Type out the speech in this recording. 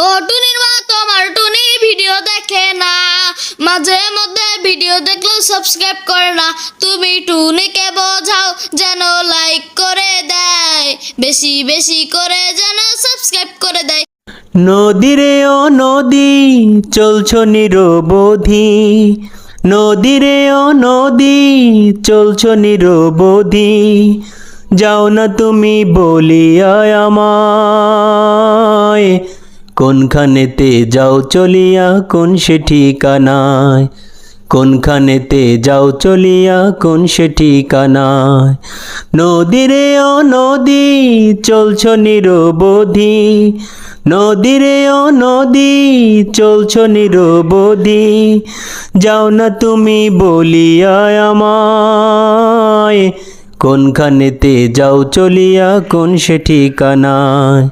ও টুনির মা তোমার টুনি ভিডিও দেখে না, মাঝে মধ্যে ভিডিও দেখলেও সাবস্ক্রাইব করে না। তুমি টুনিকে বোঝাও যেন লাইক করে দেয়, বেশি বেশি করে যেন সাবস্ক্রাইব করে দেয়। নদী রে ও নদী চলছো নিরবধি, নদী রে ও নদী চলছো নিরবধি, যাও না তুমি বলিয়া আমায়, কোনখানেতে যাও চলিয়া কোন সে ঠিকানায়, কোনখানেতে যাও চলিয়া কোন সে ঠিকানায়। নদী রে ও নদী চলছো নিরবধি, নদী রে ও নদী চলছো নিরবধি, যাও না তুমি বলিয়া আমায়, কোনখানেতে যাও চলিয়া কোন সে ঠিকানায়।